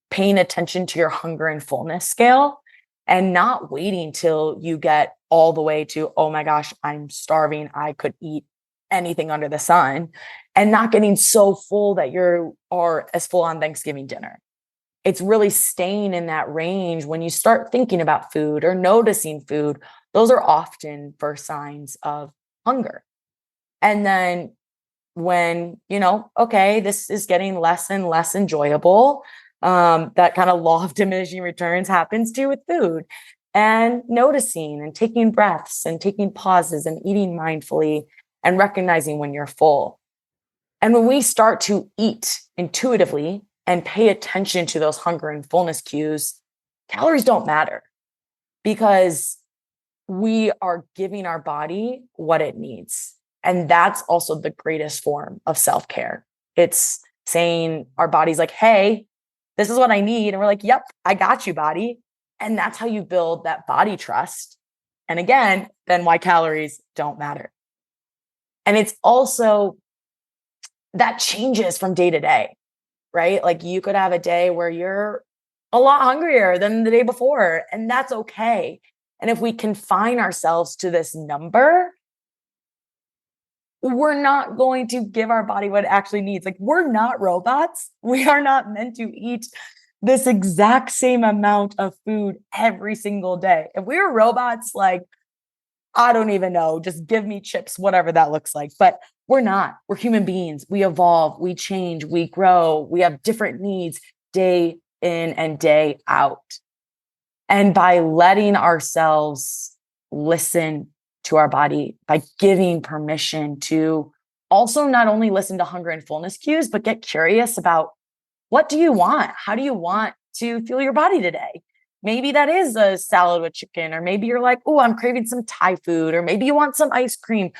paying attention to your hunger and fullness scale and not waiting till you get all the way to, oh my gosh, I'm starving, I could eat anything under the sun, and not getting so full that you are as full on Thanksgiving dinner. It's really staying in that range. When you start thinking about food or noticing food, those are often first signs of hunger. And then when, okay, this is getting less and less enjoyable, that kind of law of diminishing returns happens too with food, and noticing and taking breaths and taking pauses and eating mindfully and recognizing when you're full. And when we start to eat intuitively and pay attention to those hunger and fullness cues, calories don't matter, because we are giving our body what it needs. And that's also the greatest form of self-care. It's saying our body's like, hey, this is what I need. And we're like, yep, I got you, body. And that's how you build that body trust. And again, then why calories don't matter. And it's also that changes from day to day, right? Like you could have a day where you're a lot hungrier than the day before, and that's okay. And if we confine ourselves to this number, we're not going to give our body what it actually needs. Like, we're not robots. We are not meant to eat this exact same amount of food every single day. If we were robots, like, I don't even know, just give me chips, whatever that looks like. But we're not. We're human beings. We evolve, we change, we grow. We have different needs day in and day out. And by letting ourselves listen to our body, by giving permission to also not only listen to hunger and fullness cues, but get curious about, what do you want? How do you want to fuel your body today? Maybe that is a salad with chicken, or maybe you're like, oh, I'm craving some Thai food, or maybe you want some ice cream.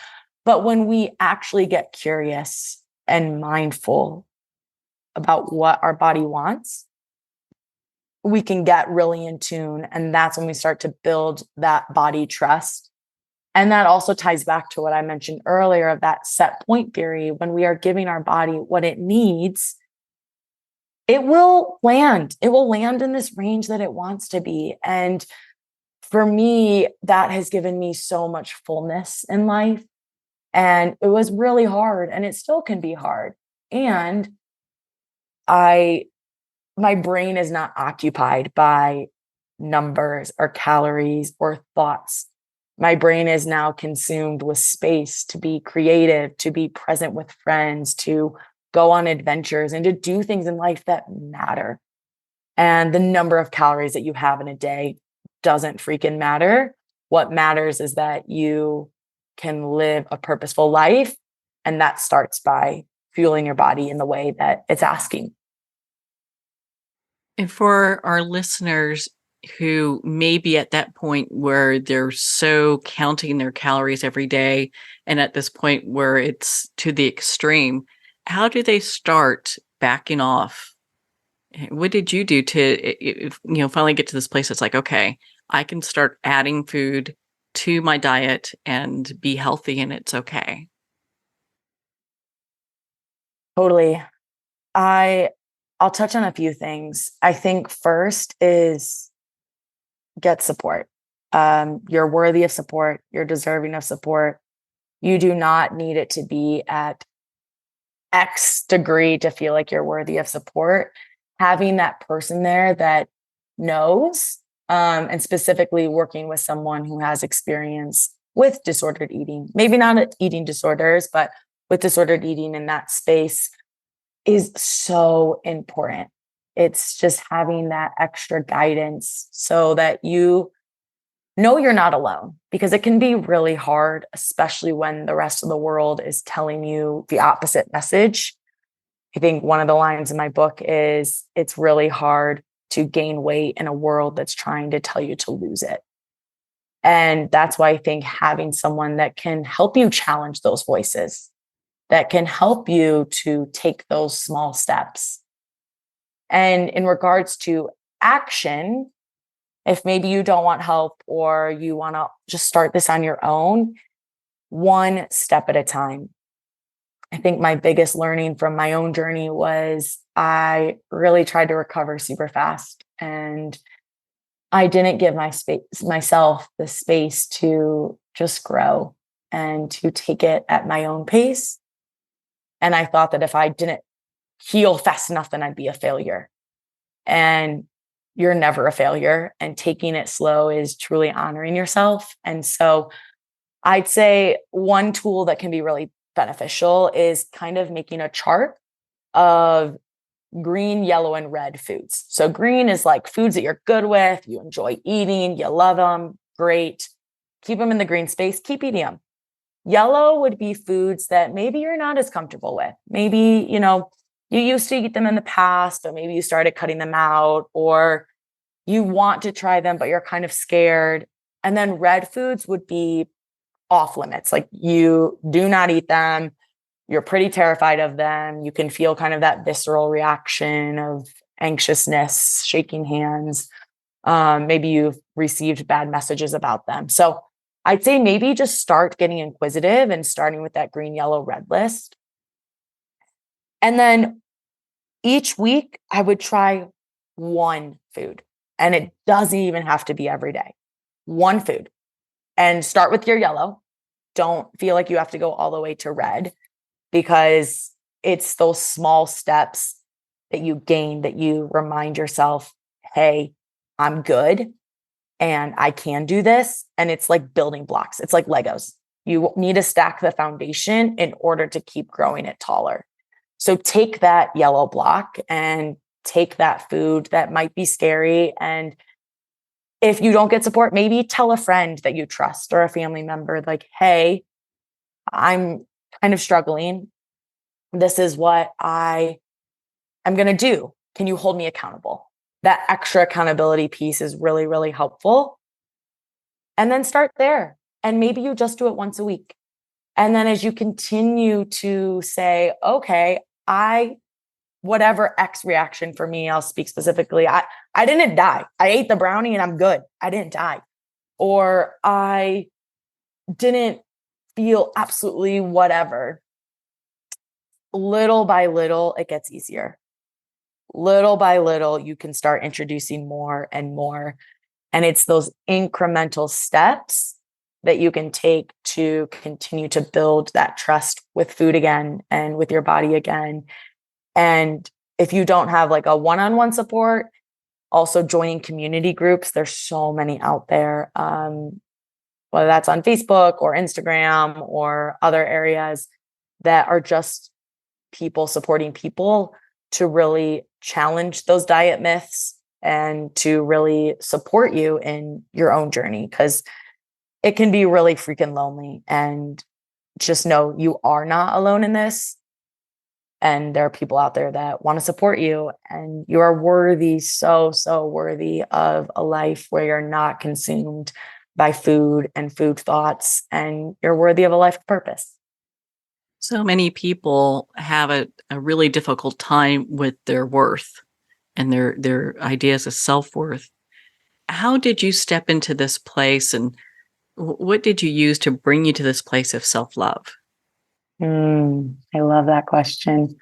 But when we actually get curious and mindful about what our body wants, we can get really in tune. And that's when we start to build that body trust. And that also ties back to what I mentioned earlier of that set point theory. When we are giving our body what it needs, it will land. It will land in this range that it wants to be. And for me, that has given me so much fullness in life. And it was really hard, and it still can be hard. And my brain is not occupied by numbers or calories or thoughts. My brain is now consumed with space to be creative, to be present with friends, to go on adventures, and to do things in life that matter. And the number of calories that you have in a day doesn't freaking matter. What matters is that you can live a purposeful life. And that starts by fueling your body in the way that it's asking. And for our listeners who may be at that point where they're so counting their calories every day, and at this point where it's to the extreme, how do they start backing off? What did you do to, finally get to this place that's like, okay, I can start adding food to my diet and be healthy, and it's okay? Totally. I'll touch on a few things. I think first is get support. You're worthy of support. You're deserving of support. You do not need it to be at X degree to feel like you're worthy of support. Having that person there that knows, and specifically working with someone who has experience with disordered eating, maybe not eating disorders, but with disordered eating in that space, is so important. It's just having that extra guidance so that you know you're not alone, because it can be really hard, especially when the rest of the world is telling you the opposite message. I think one of the lines in my book is, it's really hard to gain weight in a world that's trying to tell you to lose it. And that's why I think having someone that can help you challenge those voices, that can help you to take those small steps. And in regards to action, if maybe you don't want help or you want to just start this on your own, one step at a time. I think my biggest learning from my own journey was I really tried to recover super fast, and I didn't give myself the space to just grow and to take it at my own pace. And I thought that if I didn't heal fast enough, then I'd be a failure. And you're never a failure. And taking it slow is truly honoring yourself. And so I'd say one tool that can be really beneficial is kind of making a chart of green, yellow, and red foods. So green is like foods that you're good with, you enjoy eating, you love them, great. Keep them in the green space, keep eating them. Yellow would be foods that maybe you're not as comfortable with. Maybe, you used to eat them in the past, but maybe you started cutting them out, or you want to try them, but you're kind of scared. And then red foods would be off limits. Like, you do not eat them. You're pretty terrified of them. You can feel kind of that visceral reaction of anxiousness, shaking hands. Maybe you've received bad messages about them. So I'd say maybe just start getting inquisitive and starting with that green, yellow, red list. And then each week I would try one food, and it doesn't even have to be every day. One food, and start with your yellow. Don't feel like you have to go all the way to red, because it's those small steps that you gain that you remind yourself, hey, I'm good and I can do this. And it's like building blocks. It's like Legos. You need to stack the foundation in order to keep growing it taller. So take that yellow block and take that food that might be scary. And if you don't get support, maybe tell a friend that you trust or a family member, like, hey, I'm kind of struggling. This is what I am going to do. Can you hold me accountable? That extra accountability piece is really, really helpful. And then start there. And maybe you just do it once a week. And then as you continue to say, okay, whatever X reaction for me, I'll speak specifically. I didn't die. I ate the brownie and I'm good. I didn't die. Or I didn't feel absolutely whatever. Little by little, it gets easier. Little by little, you can start introducing more and more. And it's those incremental steps that you can take to continue to build that trust with food again and with your body again. And if you don't have like a one-on-one support, also joining community groups. There's so many out there, whether that's on Facebook or Instagram or other areas that are just people supporting people to really challenge those diet myths and to really support you in your own journey, because it can be really freaking lonely. And just know you are not alone in this. And there are people out there that want to support you, and you are worthy, so, so worthy of a life where you're not consumed by food and food thoughts, and you're worthy of a life of purpose. So many people have a really difficult time with their worth and their ideas of self-worth. How did you step into this place, and what did you use to bring you to this place of self-love? I love that question.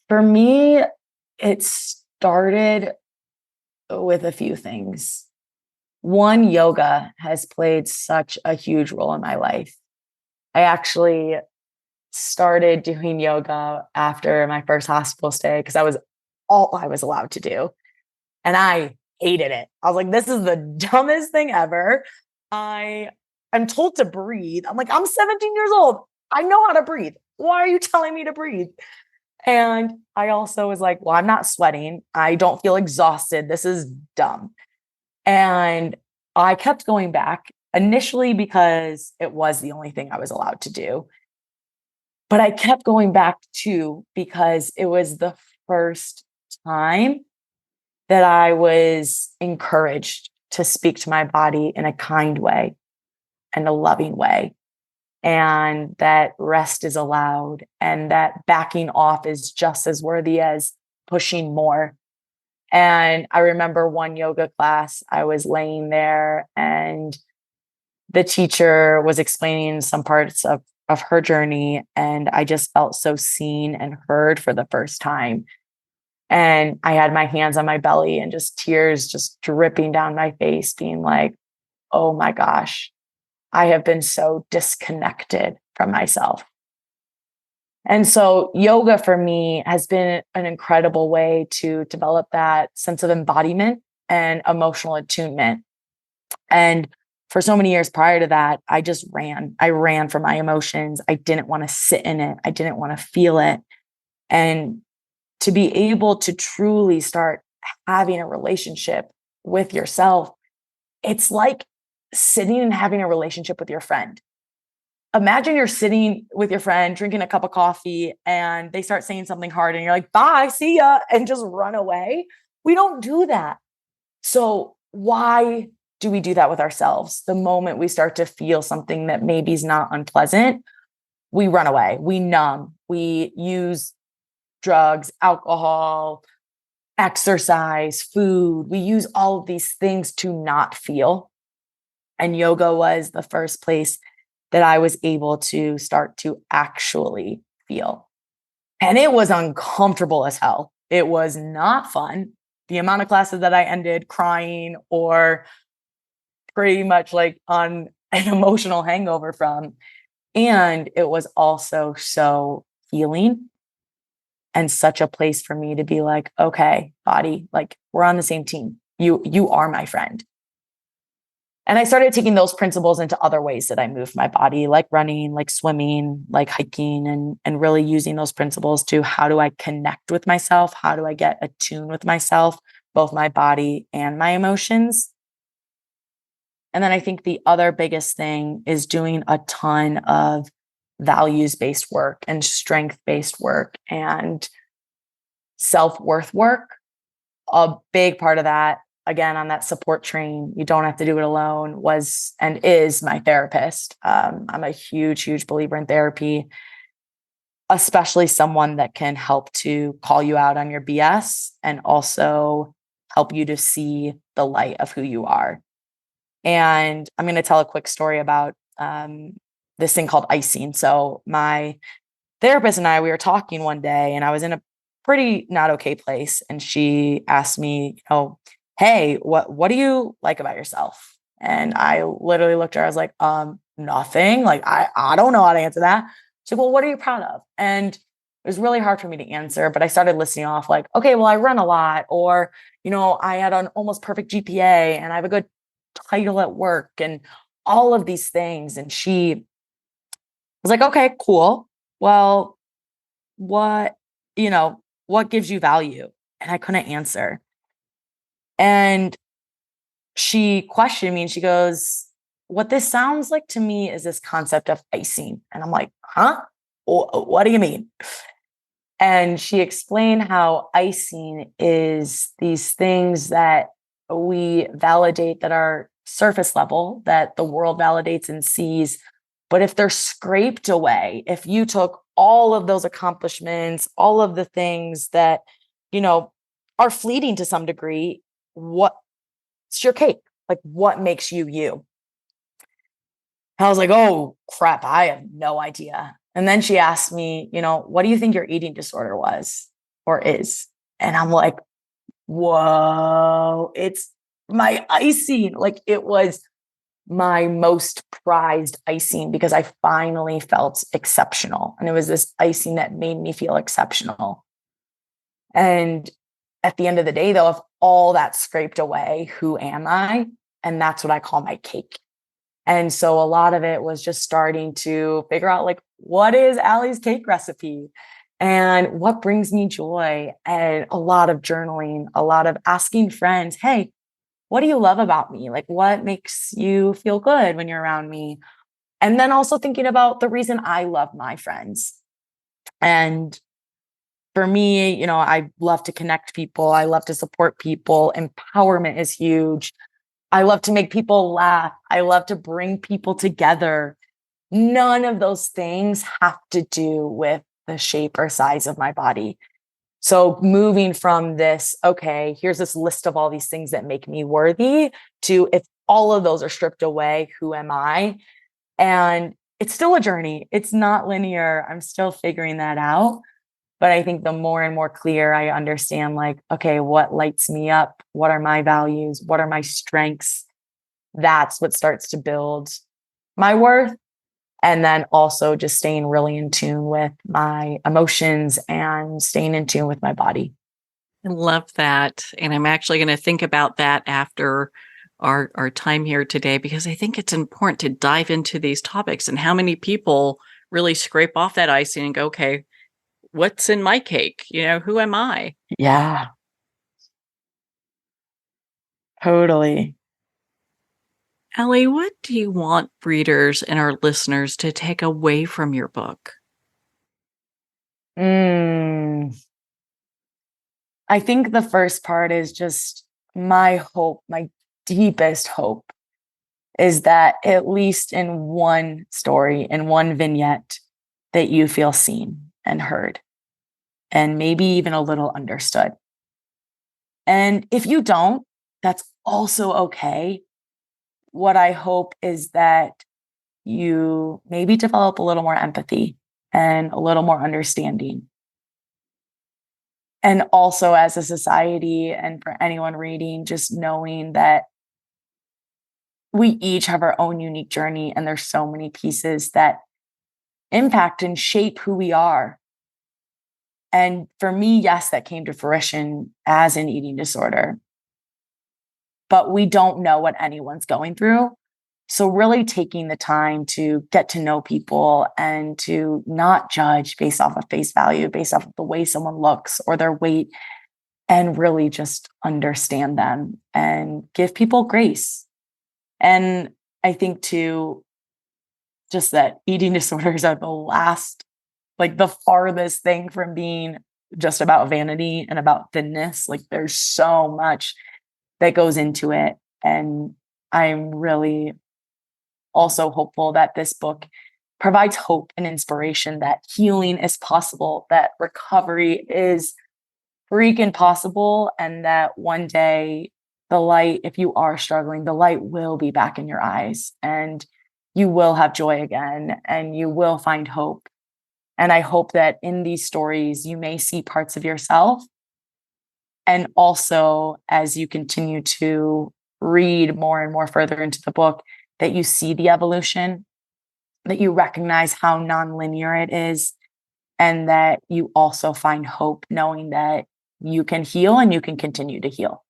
For me, it started with a few things. One, yoga has played such a huge role in my life. I actually started doing yoga after my first hospital stay because that was all I was allowed to do. And I hated it. I was like, this is the dumbest thing ever. I'm told to breathe. I'm like, I'm 17 years old. I know how to breathe. Why are you telling me to breathe? And I also was like, well, I'm not sweating. I don't feel exhausted. This is dumb. And I kept going back initially because it was the only thing I was allowed to do. But I kept going back too because it was the first time that I was encouraged to speak to my body in a kind way and a loving way, and that rest is allowed, and that backing off is just as worthy as pushing more. And I remember one yoga class, I was laying there and the teacher was explaining some parts of her journey. And I just felt so seen and heard for the first time. And I had my hands on my belly and just tears just dripping down my face, being like, oh my gosh, I have been so disconnected from myself. And so yoga for me has been an incredible way to develop that sense of embodiment and emotional attunement. And for so many years prior to that, I just ran. I ran from my emotions. I didn't want to sit in it. I didn't want to feel it. And to be able to truly start having a relationship with yourself, it's like sitting and having a relationship with your friend. Imagine you're sitting with your friend, drinking a cup of coffee, and they start saying something hard, and you're like, bye, see ya, and just run away. We don't do that. So why do we do that with ourselves? The moment we start to feel something that maybe is not unpleasant, we run away, we numb, we use drugs, alcohol, exercise, food. We use all of these things to not feel. And yoga was the first place that I was able to start to actually feel. And it was uncomfortable as hell. It was not fun. The amount of classes that I ended crying or pretty much like on an emotional hangover from. And it was also so healing and such a place for me to be like, okay, body, like we're on the same team. You are my friend. And I started taking those principles into other ways that I move my body, like running, like swimming, like hiking, and really using those principles to how do I connect with myself? How do I get attuned with myself, both my body and my emotions? And then I think the other biggest thing is doing a ton of values-based work and strength-based work and self-worth work. A big part of that, again, on that support train, you don't have to do it alone, was and is my therapist. I'm a huge, huge believer in therapy, especially someone that can help to call you out on your BS and also help you to see the light of who you are. And I'm going to tell a quick story about this thing called icing. So my therapist and I, we were talking one day and I was in a pretty not okay place. And she asked me, hey, what do you like about yourself? And I literally looked at her, I was like, nothing. Like, I don't know how to answer that. She's like, well, what are you proud of? And it was really hard for me to answer, but I started listing off like, okay, well, I run a lot, or, I had an almost perfect GPA and I have a good title at work and all of these things. And she was like, okay, cool. Well, what gives you value? And I couldn't answer. And she questioned me and she goes, what this sounds like to me is this concept of icing. And I'm like, huh? What do you mean? And she explained how icing is these things that we validate that are surface level, that the world validates and sees. But if they're scraped away, if you took all of those accomplishments, all of the things that, are fleeting to some degree, what's your cake? Like, what makes you you? I was like, oh, crap, I have no idea. And then she asked me, what do you think your eating disorder was or is? And I'm like, whoa, it's my icing. Like, it was my most prized icing because I finally felt exceptional. And it was this icing that made me feel exceptional. And at the end of the day, though, if all that scraped away, who am I? And that's what I call my cake. And so a lot of it was just starting to figure out, like, what is Ally's cake recipe? and what brings me joy, and a lot of journaling, a lot of asking friends, hey, what do you love about me? Like, what makes you feel good when you're around me? And then also thinking about the reason I love my friends. And for me, I love to connect people. I love to support people. Empowerment is huge. I love to make people laugh. I love to bring people together. None of those things have to do with the shape or size of my body. So moving from this, okay, here's this list of all these things that make me worthy, to if all of those are stripped away, who am I? And it's still a journey. It's not linear. I'm still figuring that out. But I think the more and more clear I understand, like, okay, what lights me up? What are my values? What are my strengths? That's what starts to build my worth. And then also just staying really in tune with my emotions and staying in tune with my body. I love that. And I'm actually going to think about that after our time here today, because I think it's important to dive into these topics and how many people really scrape off that icing and go, okay, what's in my cake? Who am I? Yeah, totally. Ally, what do you want readers and our listeners to take away from your book? I think the first part is just my hope, my deepest hope is that at least in one story, in one vignette, that you feel seen and heard, and maybe even a little understood. And if you don't, that's also okay. What I hope is that you maybe develop a little more empathy and a little more understanding. And also, as a society, and for anyone reading, just knowing that we each have our own unique journey, and there's so many pieces that impact and shape who we are. And for me, yes, that came to fruition as an eating disorder, but we don't know what anyone's going through. So really taking the time to get to know people and to not judge based off of face value, based off of the way someone looks or their weight, and really just understand them and give people grace. And I think too, just that eating disorders are the farthest thing from being just about vanity and about thinness. Like, there's so much that goes into it. And I'm really also hopeful that this book provides hope and inspiration that healing is possible, that recovery is freaking possible, and that one day the light, if you are struggling, the light will be back in your eyes, and you will have joy again, and you will find hope. And I hope that in these stories, you may see parts of yourself. And also, as you continue to read more and more further into the book, that you see the evolution, that you recognize how nonlinear it is, and that you also find hope knowing that you can heal and you can continue to heal.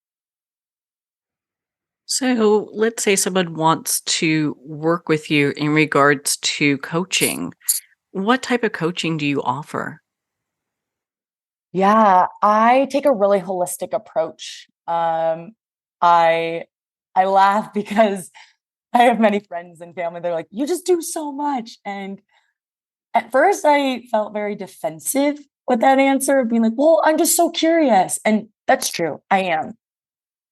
So let's say someone wants to work with you in regards to coaching. What type of coaching do you offer? Yeah, I take a really holistic approach. I I laugh because I have many friends and family. They're like, "You just do so much," and at first, I felt very defensive with that answer of being like, "Well, I'm just so curious," and that's true. I am.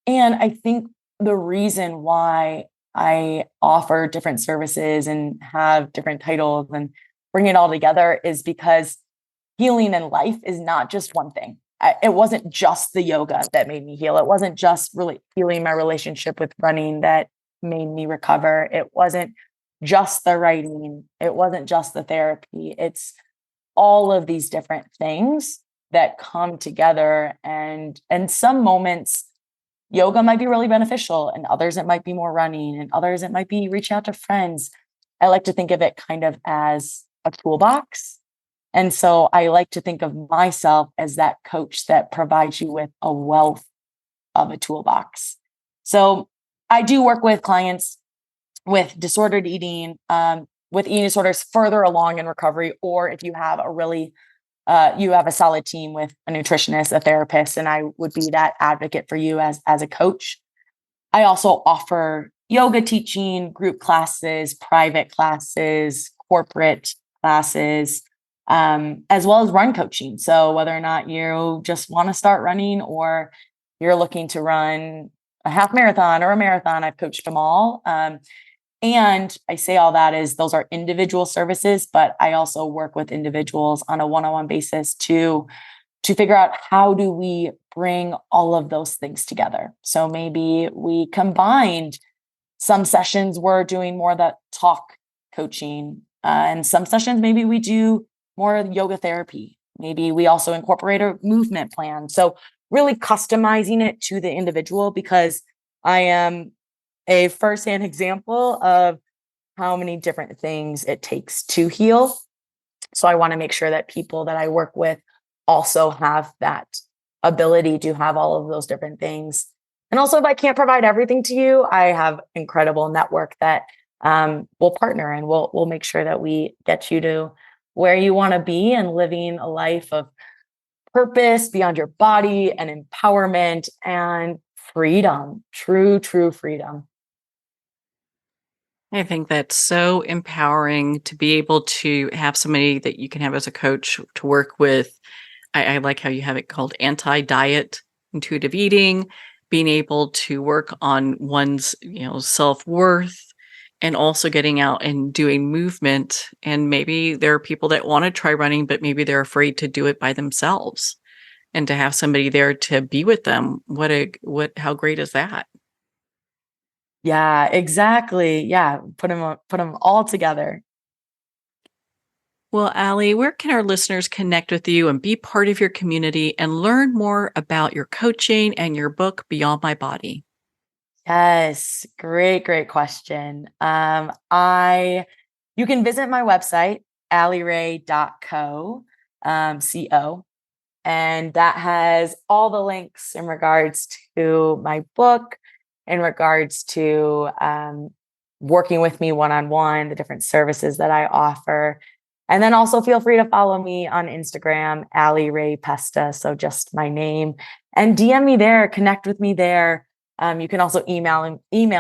And I think the reason why I offer different services and have different titles and bring it all together is because healing in life is not just one thing. It wasn't just the yoga that made me heal. It wasn't just really healing my relationship with running that made me recover. It wasn't just the writing. It wasn't just the therapy. It's all of these different things that come together. And some moments, yoga might be really beneficial, and others it might be more running, and others it might be reaching out to friends. I like to think of it kind of as a toolbox. And so I like to think of myself as that coach that provides you with a wealth of a toolbox. So I do work with clients with disordered eating, with eating disorders further along in recovery, or if you have a really you have a solid team with a nutritionist, a therapist, and I would be that advocate for you as a coach. I also offer yoga teaching, group classes, private classes, corporate classes, as well as run coaching. So whether or not you just want to start running or you're looking to run a half marathon or a marathon, I've coached them all. And I say all that is those are individual services, but I also work with individuals on a one-on-one basis to figure out how do we bring all of those things together. So maybe we combined some sessions, we're doing more of that talk coaching, and some sessions maybe we do more yoga therapy. Maybe we also incorporate a movement plan. So really customizing it to the individual, because I am a firsthand example of how many different things it takes to heal. So I want to make sure that people that I work with also have that ability to have all of those different things. And also, if I can't provide everything to you, I have incredible network that will partner, and we'll make sure that we get you to where you want to be and living a life of purpose beyond your body and empowerment and freedom, true freedom. I think that's so empowering to be able to have somebody that you can have as a coach to work with. I like how you have it called anti-diet, intuitive eating, being able to work on one's, self-worth, and also getting out and doing movement. And maybe there are people that want to try running, but maybe they're afraid to do it by themselves. And to have somebody there to be with them, how great is that? Yeah, exactly. Yeah, put them all together. Well, Ally, where can our listeners connect with you and be part of your community and learn more about your coaching and your book, Beyond My Body? Yes, great question. You can visit my website, allyrae.co, co, and that has all the links in regards to my book, in regards to working with me one-on-one, the different services that I offer. And then also feel free to follow me on Instagram, Ally Rae Pesta. So just my name, and DM me there, connect with me there. You can also email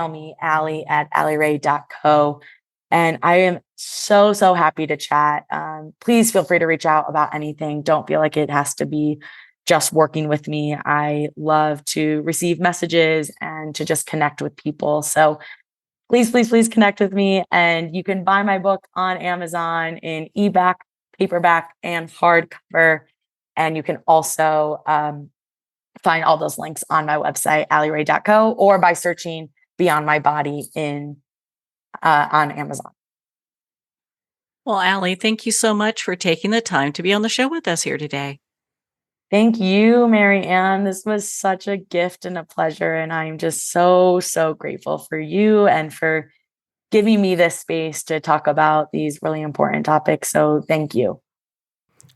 me, ally@allyrae.co. And I am so happy to chat. Please feel free to reach out about anything. Don't feel like it has to be just working with me. I love to receive messages and to just connect with people. So please connect with me. And you can buy my book on Amazon in ebook, paperback, and hardcover. And you can also find all those links on my website, allyrae.co, or by searching Beyond My Body on Amazon. Well, Ally, thank you so much for taking the time to be on the show with us here today. Thank you, Marianne. This was such a gift and a pleasure. And I'm just so grateful for you and for giving me this space to talk about these really important topics. So thank you.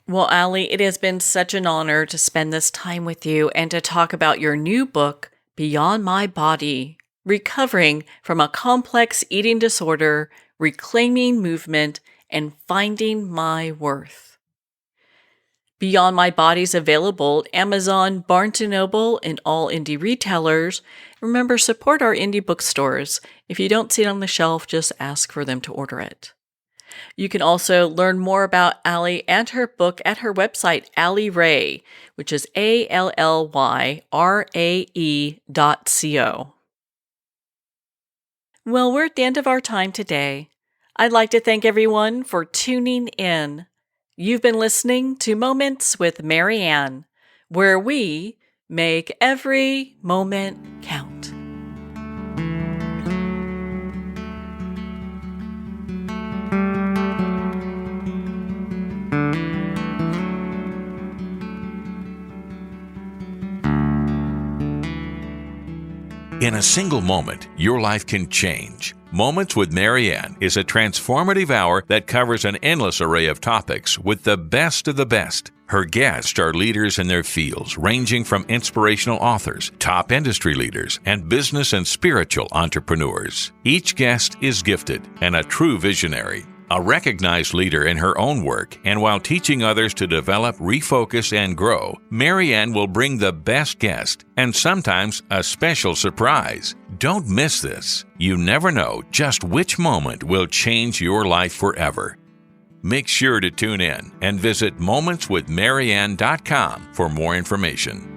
Well, Ally, it has been such an honor to spend this time with you and to talk about your new book, Beyond My Body, Recovering from a Complex Eating Disorder, Reclaiming Movement, and Finding My Worth. Beyond My Body is available at Amazon, Barnes & Noble, and all indie retailers. Remember, support our indie bookstores. If you don't see it on the shelf, just ask for them to order it. You can also learn more about Ally and her book at her website, Ally Rae, which is ALLYRAE.co. Well, we're at the end of our time today. I'd like to thank everyone for tuning in. You've been listening to Moments with Marianne, where we make every moment count. In a single moment, your life can change. Moments with Marianne is a transformative hour that covers an endless array of topics with the best of the best. Her guests are leaders in their fields, ranging from inspirational authors, top industry leaders, and business and spiritual entrepreneurs. Each guest is gifted and a true visionary. A recognized leader in her own work, and while teaching others to develop, refocus, and grow, Marianne will bring the best guest and sometimes a special surprise. Don't miss this. You never know just which moment will change your life forever. Make sure to tune in and visit momentswithmarianne.com for more information.